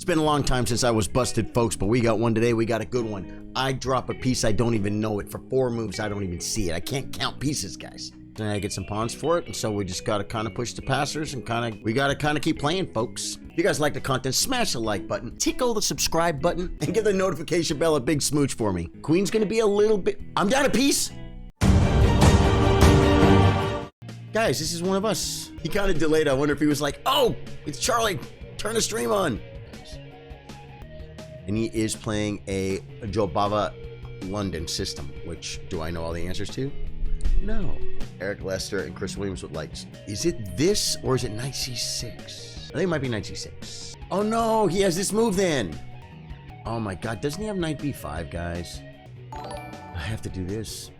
It's been a long time since I was busted, folks, but we got one today. We got a good one. I drop a piece, I don't even know it. For 4 moves, I don't even see it. I can't count pieces, guys. Then I get some pawns for it, and so we just gotta kind of push the passers and we gotta kind of keep playing, folks. If you guys like the content, smash the like button, tickle the subscribe button, and give the notification bell a big smooch for me. Queen's gonna be a little bit... I'm down a piece! Guys, this is one of us. He kind of delayed. I wonder if he was like, oh, it's Charlie. Turn the stream on. And he is playing a Jobava London system, which do I know all the answers to? No. Eric Lester and Chris Williams with lights. Is it this or is it knight c6? I think it might be knight c6. Oh no, he has this move then. Oh my God, doesn't he have knight b5, guys? I have to do this.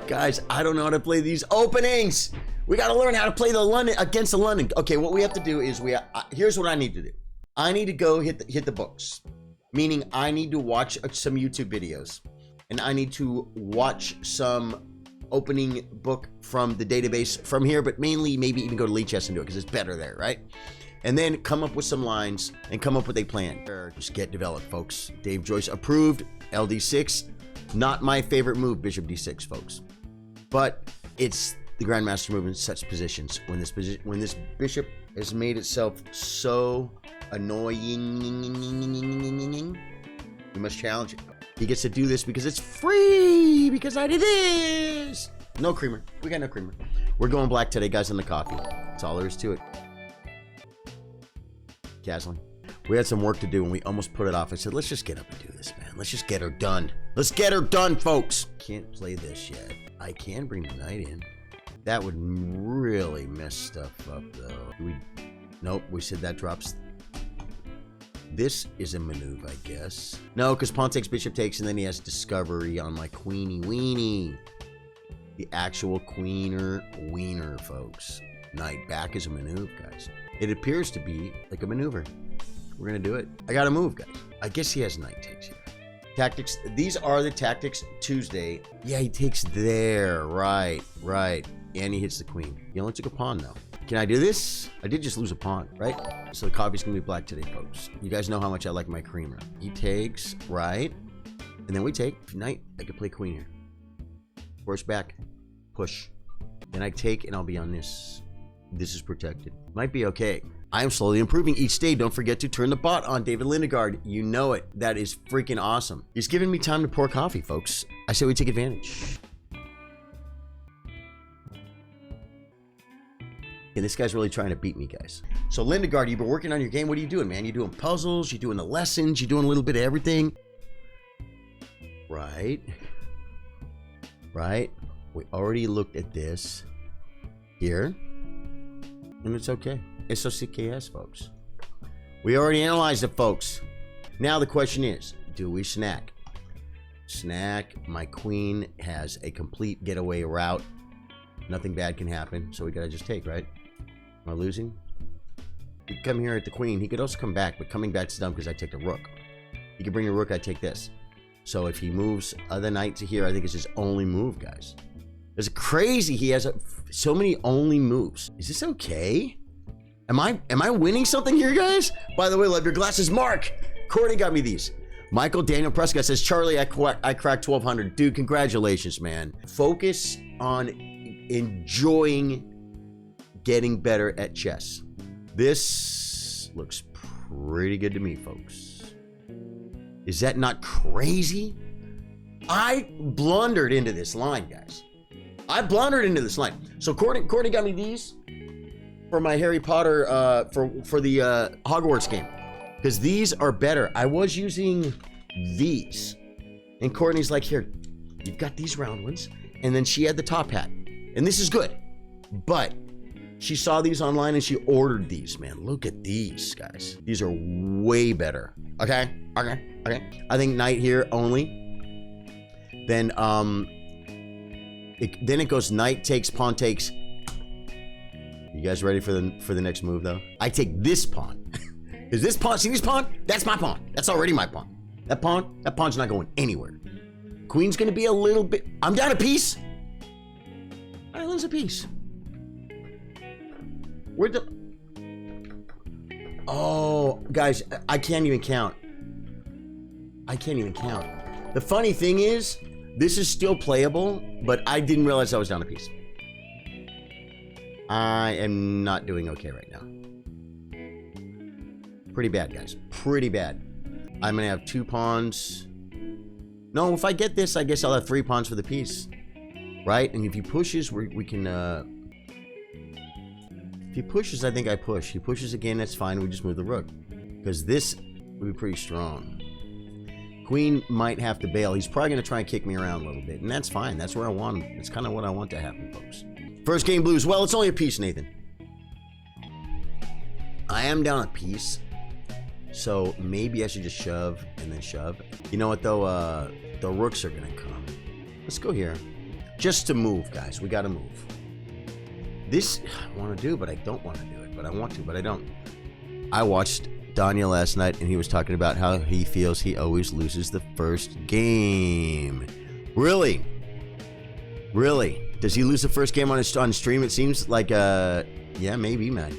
Guys, I don't know how to play these openings. We got to learn how to play the London against the London. Okay, what we have to do is here's what I need to do. I need to go hit the books, meaning I need to watch some YouTube videos, and I need to watch some opening book from the database from here, but mainly maybe even go to Lead Chess and do it because it's better there, right? And then come up with some lines and come up with a plan. Just get developed, folks. Dave Joyce approved. LD6, not my favorite move, Bishop D6, folks, but it's the grandmaster move in such positions. When this bishop has made itself so annoying, we must challenge it. He gets to do this because it's free, because I did this. No creamer. We got no creamer. We're going black today, guys, on the coffee. That's all there is to it. Castling. We had some work to do and we almost put it off. I said, let's just get up and do this, man. Let's just get her done. Let's get her done, folks. Can't play this yet. I can bring the knight in. That would really mess stuff up, though. Nope, we said that drops. This is a maneuver, I guess. No, because pawn takes, bishop takes, and then he has discovery on my queenie weenie. The actual queener wiener, folks. Knight back is a maneuver, guys. It appears to be like a maneuver. We're gonna do it. I gotta move, guys. I guess he has knight takes here. Tactics. These are the tactics Tuesday. Yeah, he takes there. Right. And he hits the queen. He only took a pawn, though. Can I do this? I did just lose a pawn, right? So the coffee's gonna be black today, folks. You guys know how much I like my creamer. He takes, right? And then we take knight. I could play queen here. Force back. Push. Then I take, and I'll be on this. This is protected. Might be okay. I am slowly improving each day. Don't forget to turn the bot on, David Lindegaard. You know it. That is freaking awesome. He's giving me time to pour coffee, folks. I say we take advantage. And this guy's really trying to beat me, guys. So Lindegaard, you've been working on your game. What are you doing, man? You doing puzzles? You doing the lessons? You doing a little bit of everything? Right. We already looked at this here. And it's okay. It's CKS, folks. We already analyzed it, folks. Now the question is, do we snack? Snack. My queen has a complete getaway route. Nothing bad can happen, so we gotta just take, right? Am I losing? He could come here at the queen. He could also come back, but coming back's dumb because I take the rook. He could bring a rook, I take this. So if he moves the knight to here, I think it's his only move, guys. It's crazy. He has so many only moves. Is this okay? Am I winning something here, guys? By the way, love your glasses. Mark, Courtney got me these. Michael Daniel Prescott says, Charlie, I cracked 1200. Dude, congratulations, man. Focus on enjoying getting better at chess. This looks pretty good to me, folks. Is that not crazy? I blundered into this line, guys. I blundered into this line. So Courtney got me these for my Harry Potter, for the Hogwarts game. Because these are better. I was using these. And Courtney's like, here, you've got these round ones. And then she had the top hat. And this is good. But she saw these online and she ordered these, man. Look at these, guys. These are way better. Okay. I think knight here only. Then, it goes knight takes, pawn takes. You guys ready for the next move, though? I take this pawn. Is this pawn, see this pawn? That's my pawn. That's already my pawn. That pawn's not going anywhere. Queen's gonna be a little bit, I'm down a piece. I lose a piece. Where'd the, Oh, guys, I can't even count. I can't even count. The funny thing is, this is still playable, but I didn't realize I was down a piece. I am not doing okay right now. Pretty bad, guys. Pretty bad. I'm gonna have 2 pawns. No, if I get this, I guess I'll have 3 pawns for the piece. Right? And if he pushes, we can, if he pushes, I think I push. He pushes again, that's fine. We just move the rook. Because this would be pretty strong. Queen might have to bail. He's probably going to try and kick me around a little bit. And that's fine. That's where I want him. It's kind of what I want to happen, folks. First game blues. Well, it's only a piece, Nathan. I am down a piece. So maybe I should just shove and then shove. You know what, though? The rooks are going to come. Let's go here. Just to move, guys. We got to move. This I want to do, but I don't want to do it. But I want to, but I don't. I watched Daniel last night, and he was talking about how he feels he always loses the first game. Really? Really? Does he lose the first game on stream? It seems like, yeah, maybe, man.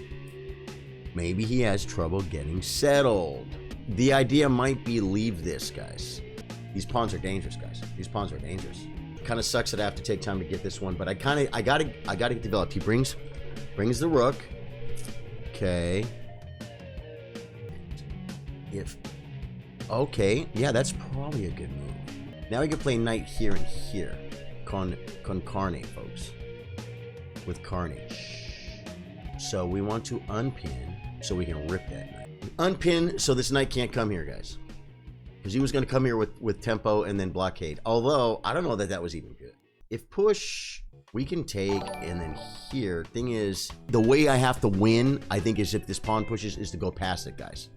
Maybe he has trouble getting settled. The idea might be leave this, guys. These pawns are dangerous, guys. These pawns are dangerous. Kind of sucks that I have to take time to get this one, but I gotta get developed. He brings the rook. Okay. Okay, yeah, that's probably a good move. Now we can play knight here and here. Con carne, folks. With carnage. So we want to unpin so we can rip that knight. Unpin so this knight can't come here, guys. Because he was going to come here with tempo and then blockade. Although, I don't know that was even good. If push, we can take, and then here. Thing is, the way I have to win, I think, is if this pawn pushes, is to go past it, guys.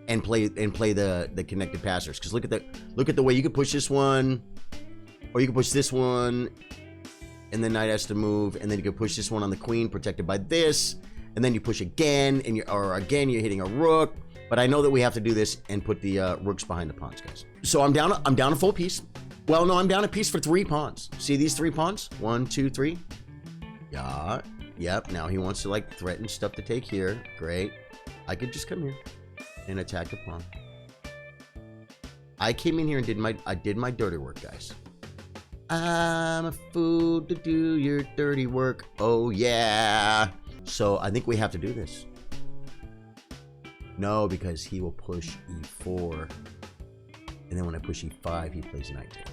And play the connected passers. Because look at the way you could push this one, or you can push this one, and then knight has to move, and then you can push this one on the queen, protected by this, and then you push again, and you're hitting a rook. But I know that we have to do this and put the rooks behind the pawns, guys. So I'm down a full piece. Well, no, I'm down a piece for 3 pawns. See these 3 pawns? 1, 2, 3. Yeah. Yep. Now he wants to like threaten stuff to take here. Great. I could just come here and attack the pawn. I came in here and did my dirty work, guys. I'm a fool to do your dirty work. Oh yeah. So I think we have to do this. No, because he will push e4. And then when I push e5, he plays knight 10.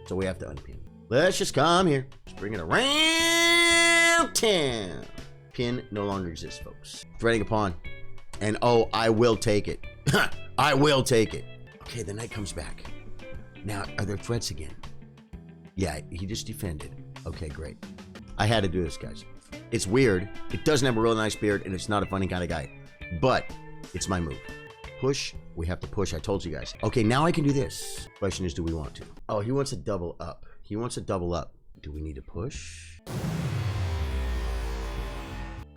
So we have to unpin. Let's just come here. Let's bring it around 10. Pin no longer exists, folks. Threading a pawn. And oh, I will take it. I will take it. Okay, the knight comes back. Now, are there threats again? Yeah, he just defended. Okay, great. I had to do this, guys. It's weird. It doesn't have a really nice beard, and it's not a funny kind of guy. But it's my move. Push. We have to push. I told you guys. Okay, now I can do this. Question is, do we want to? Oh, he wants to double up. He wants to double up. Do we need to push?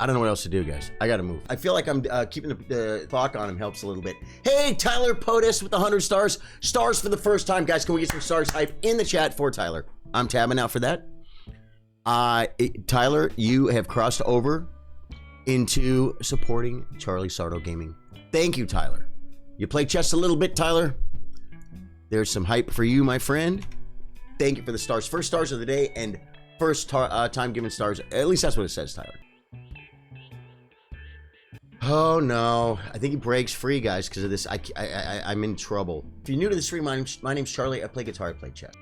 I don't know what else to do, guys. I gotta move. I feel like I'm keeping the clock on him helps a little bit. Hey, Tyler POTUS with 100 stars. Stars for the first time, guys. Can we get some stars hype in the chat for Tyler? I'm tabbing out for that. Tyler, you have crossed over into supporting Charly Sardo Gaming. Thank you, Tyler. You play chess a little bit, Tyler. There's some hype for you, my friend. Thank you for the stars. First stars of the day and first time given stars. At least that's what it says, Tyler. Oh no, I think he breaks free, guys, because of this. I'm in trouble. If you're new to the stream, my name's Charlie. I play guitar, I play chess.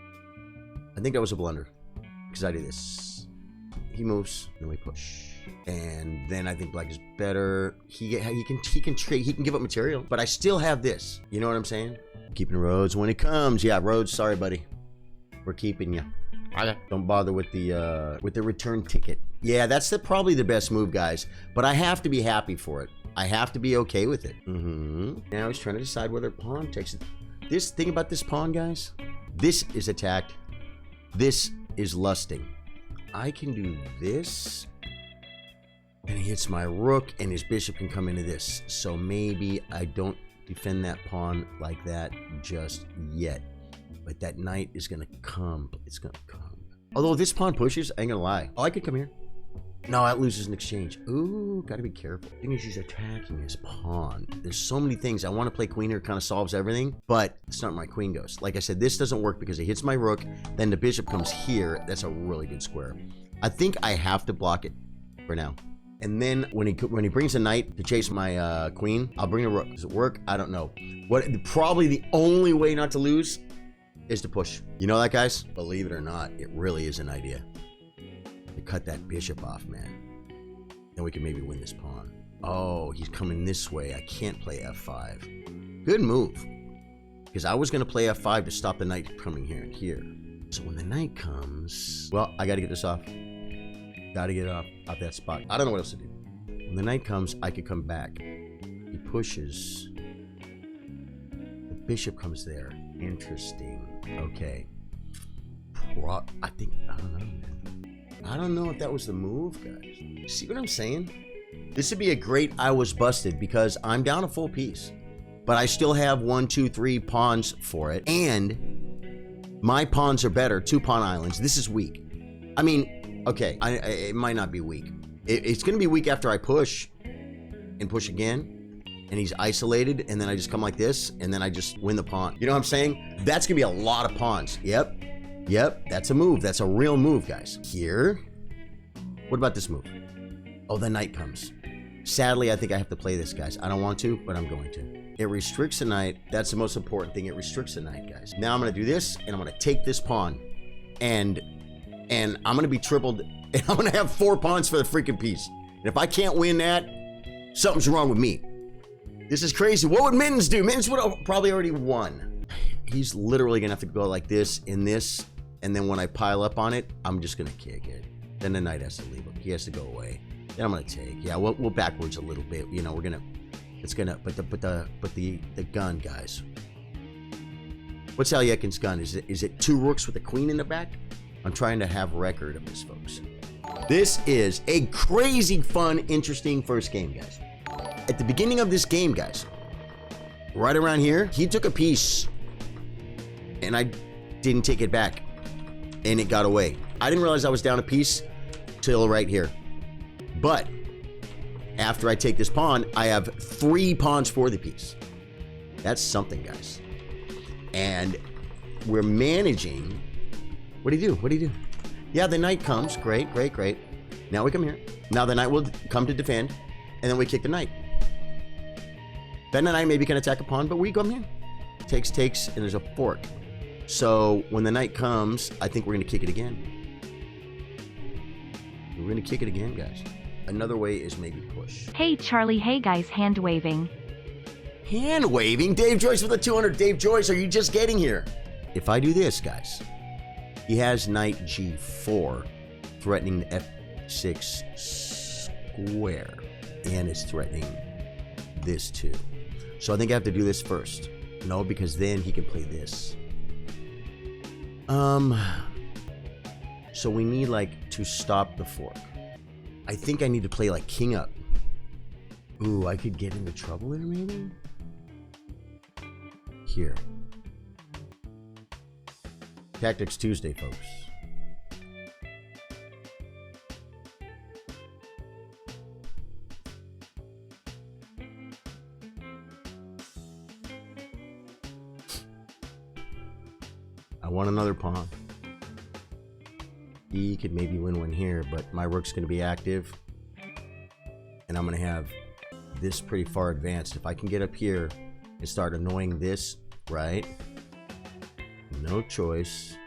I think that was a blunder because I do this. He moves, then we push. And then I think black is better. He can trade. He can give up material, but I still have this. You know what I'm saying? Keeping Rhodes when it comes. Yeah, Rhodes. Sorry, buddy. We're keeping you. Don't bother with the return ticket. Yeah, that's probably the best move, guys. But I have to be happy for it. I have to be okay with it. Now he's trying to decide whether pawn takes it. This thing about this pawn, guys. This is attacked. This is lusting. I can do this. And he hits my rook, and his bishop can come into this. So maybe I don't defend that pawn like that just yet. But that knight is going to come. It's going to come. Although this pawn pushes, I ain't going to lie. Oh, I could come here. No, that loses an exchange. Ooh, gotta be careful. The thing is, he's attacking his pawn. There's so many things. I want to play queen here, kind of solves everything, but it's not where my queen goes. Like I said, this doesn't work because it hits my rook. Then the bishop comes here. That's a really good square. I think I have to block it for now. And then when he brings a knight to chase my queen, I'll bring a rook. Does it work? I don't know. Probably the only way not to lose is to push. You know that, guys? Believe it or not, it really is an idea. To cut that bishop off, man. Then we can maybe win this pawn. Oh, he's coming this way. I can't play f5. Good move. Because I was going to play f5 to stop the knight coming here and here. So when the knight comes... Well, I got to get this off. Got to get off that spot. I don't know what else to do. When the knight comes, I could come back. He pushes. The bishop comes there. Interesting. Okay. I don't know, man. I don't know if that was the move, guys. See what I'm saying? This would be a great I was busted because I'm down a full piece. But I still have 1, 2, 3 pawns for it. And my pawns are better. 2 pawn islands. This is weak. I mean, okay. It might not be weak. It's going to be weak after I push. And push again. And he's isolated. And then I just come like this. And then I just win the pawn. You know what I'm saying? That's going to be a lot of pawns. Yep. Yep, that's a move. That's a real move, guys. Here. What about this move? Oh, the knight comes. Sadly, I think I have to play this, guys. I don't want to, but I'm going to. It restricts the knight. That's the most important thing. It restricts the knight, guys. Now I'm going to do this, and I'm going to take this pawn. And I'm going to be tripled. And I'm going to have 4 pawns for the freaking piece. And if I can't win that, something's wrong with me. This is crazy. What would Mittens do? Mittens would have probably already won. He's literally going to have to go like this and this. And then when I pile up on it, I'm just going to kick it. Then the knight has to leave him. He has to go away. Then I'm going to take. Yeah, we'll backwards a little bit. You know, we're going to, it's going to, but the gun, guys. What's Alyekin's gun? Is it 2 rooks with a queen in the back? I'm trying to have record of this, folks. This is a crazy, fun, interesting first game, guys. At the beginning of this game, guys, right around here, he took a piece and I didn't take it back. And it got away. I didn't realize I was down a piece till right here. But after I take this pawn, I have 3 pawns for the piece. That's something, guys. And we're managing. What do you do? What do you do? Yeah, the knight comes. Great, great, great. Now we come here. Now the knight will come to defend. And then we kick the knight. Then the knight maybe can attack a pawn, but we come here. Takes, and there's a fork. So when the knight comes, I think we're going to kick it again. We're going to kick it again, guys. Another way is maybe push. Hey, Charlie. Hey, guys. Hand waving. Hand waving? Dave Joyce with the 200. Dave Joyce, are you just getting here? If I do this, guys, he has knight g4, threatening the f6 square. And it's threatening this too. So I think I have to do this first. No, because then he can play this. So we need like to stop the fork. I think I need to play like king up. Ooh, I could get into trouble there maybe? Here. Tactics Tuesday, folks. I want another pawn. He could maybe win one here, but my rook's going to be active. And I'm going to have this pretty far advanced. If I can get up here and start annoying this, right? No choice.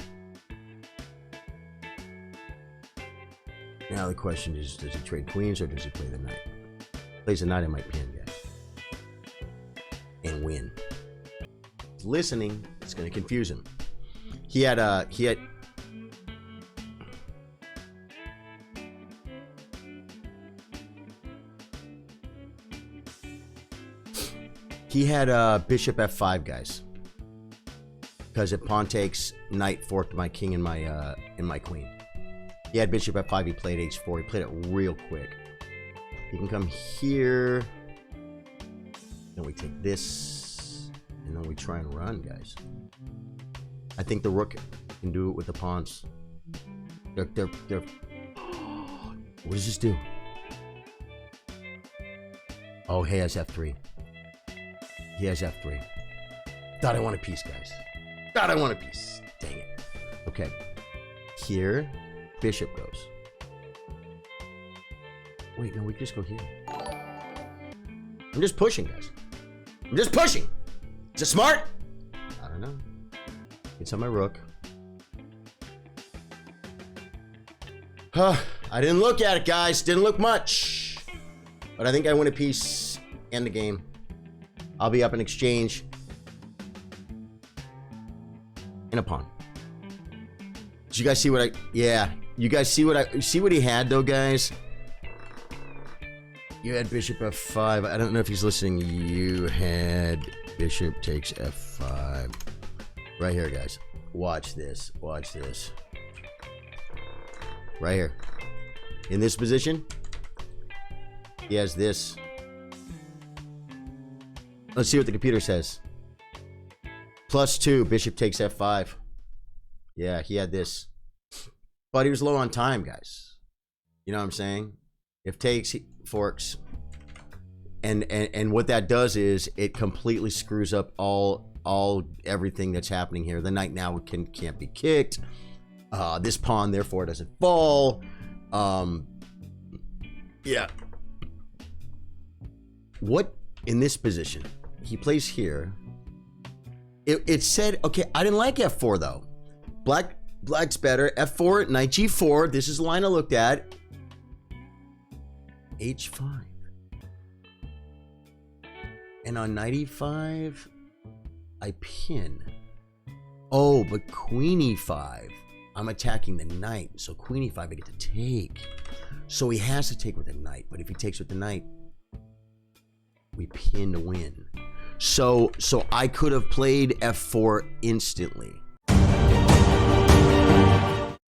Now the question is, does he trade queens or does he play the knight? Plays the knight, I might pin, guys. And win. He's listening. It's going to confuse him. He had bishop f5, guys. Because if pawn takes, knight forked my king and my queen. He had bishop f5. He played h4. He played it real quick. He can come here. Then we take this, and then we try and run, guys. I think the rook can do it with the pawns. They're What does this do? Oh, he has F3. He has F3. Thought I want a piece, guys. Thought I want a piece. Dang it. Okay. Here, bishop goes. Wait, no, we just go here. I'm just pushing, guys. I'm just pushing. Is it smart? I don't know. It's on my rook. I didn't look at it, guys. Didn't look much. But I think I win a piece. End the game. I'll be up in exchange. And a pawn. Did you guys see what I... Yeah. You guys see what I... See what he had, though, guys? You had bishop f5. I don't know if he's listening. You had bishop takes f5. Right here, guys. Watch this. Watch this. Right here. In this position, he has this. Let's see what the computer says. +2, bishop takes f5. Yeah, he had this. But he was low on time, guys. You know what I'm saying? If takes, he forks. And what that does is it completely screws up everything that's happening here. The knight now can't be kicked. This pawn therefore doesn't fall. Yeah. What in this position? He plays here. It said, okay, I didn't like f4 though. Black's better. f4, knight g4. This is the line I looked at. h5. And on knight e5, I pin. Oh, but queen e5. I'm attacking the knight. So queen e5, I get to take. So he has to take with the knight. But if he takes with the knight, we pin to win. So I could have played f4 instantly.